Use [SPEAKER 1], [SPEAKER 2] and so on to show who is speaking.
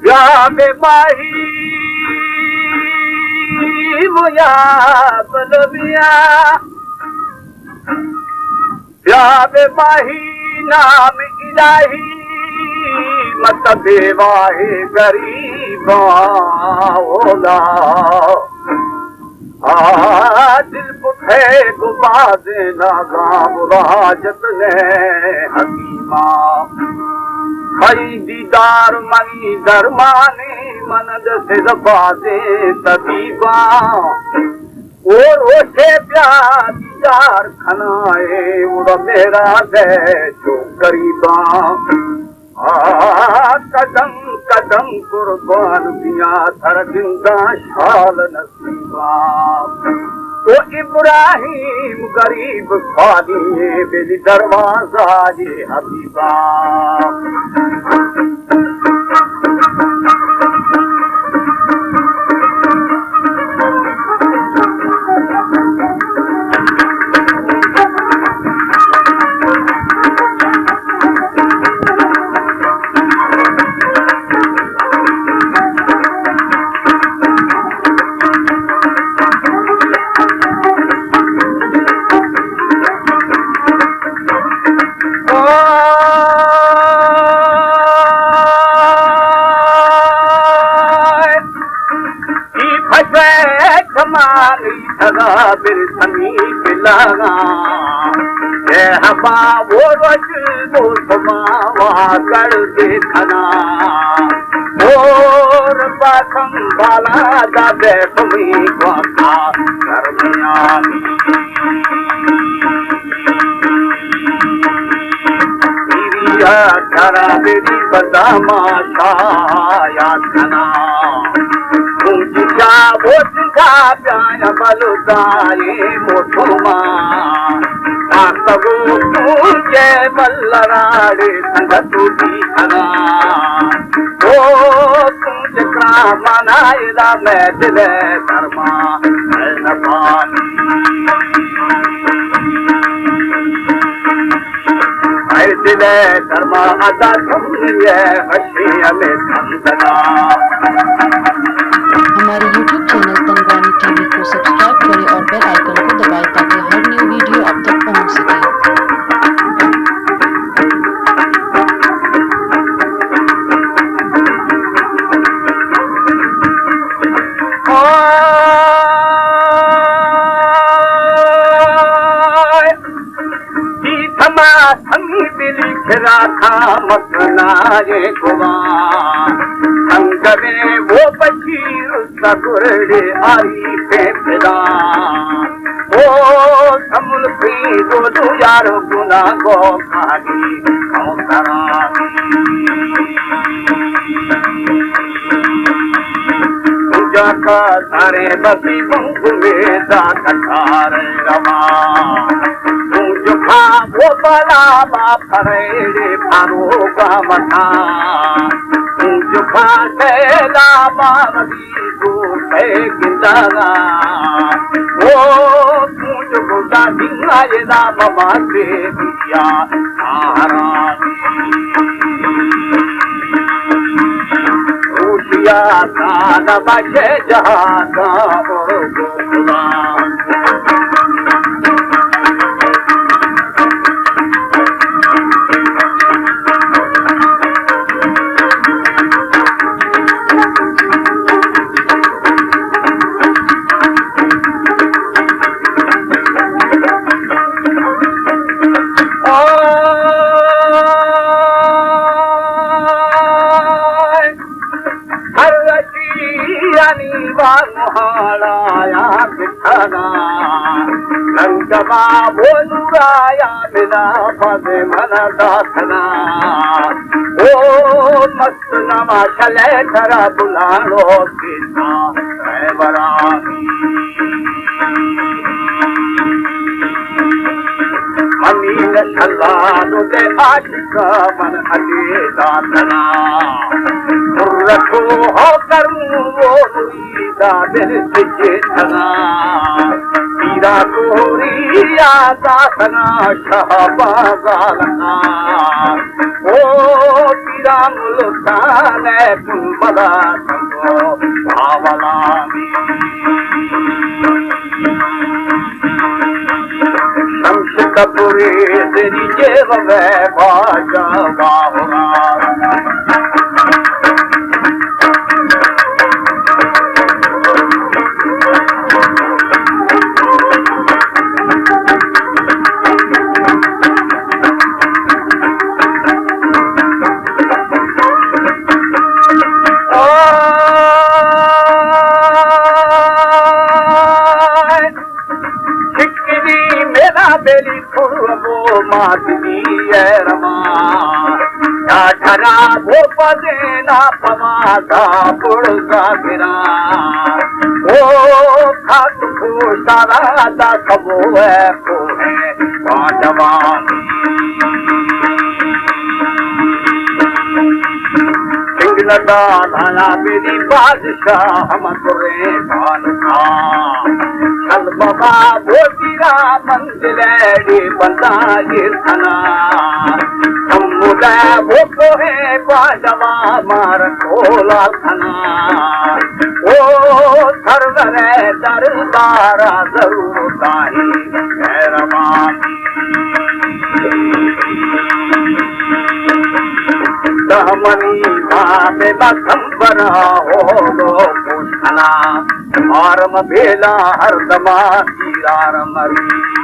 [SPEAKER 1] या बेबाही मुया बलबिया या बेबाही नाम इलाही मत बेवाहे गरीबा ओला दिल पुठे गुबादे नागा मुराजत ने हकीमा खई दीदार मनी दरमाने मनद से रबादे तबीबा ओ रोशे प्यार दीदार खनाए उड़ मेरा दे जो करीबा कदम कदम कुर्बान दिया थर जिंदा शाल नसीबा तो इब्राहिम गरीब खाली बेली दरवाजा ये हबीबा हवा वो वो समावा कर देखना और पाखम बाला दा बेसमी वाका करमियानी मेरिया करा मेरी बदामा शाया खना मुझा वो सिखा प्याया बलुदाए मोठुमा सबू तुझे बल्लराड़े संग तुझी खना ओ तुझ का मनाएला मैं दिले धर्मा न पानी दिले धर्मा अदा सुनिए हशिया में संदना
[SPEAKER 2] हमारे YouTube चैनल तनवानी टीवी को सब्सक्राइब करें और बेल आइकन को दबाएं ताकि हर न्यू वीडियो आप तक पहुंच सके।
[SPEAKER 1] मसनाए गुआ संग में वो बशीर सगुरड़े आई पे फिरा ओ समुल पी दो यार गुना गो खाली पूजा का सारे बसी बंग में दातार रवा वो बला बाफरेड़े फारूका मथा जुखा कैला बावली दूसरे गिंदाना वो पूज गुदा दिंगा ये ना बाबा से दिया आरामी रूसिया का न बचे जहाँ का और गुदा गंगवा बोलुराया बिना पदे मन दाखना ओ मस्त नमा चले करा बुलानो किसा है बरामी अमीन सल्लानो दे आशिका मन हटे दाखना रखो हो करूं वो मुरीदा दिल से चेतना मीरा कोरिया दाखना शाहबाजालना ओ हीरा मुल्तान कुंबला संगो भावलामी शम्स कपूरे तेरी जेब में बाजा बाहुरा बेली फुलबो मातनी रमा ढरा भो पदेना पमादा पुड़गा गिरा ओ खात को सारा दा कबो है को है जवानी सिंगलदा लाला मेरी बादशाह मथुरे खान का चल बाबा बोतीरा मंदिर बंदा गिरना समुदाय भोको है बाजवा मार खोला खना ओ सरवर दरबारा जरूर ताही रवानी दमनी भावे बसंबरा हो लो पूछना मारम भेला हर दमा कीरार मरी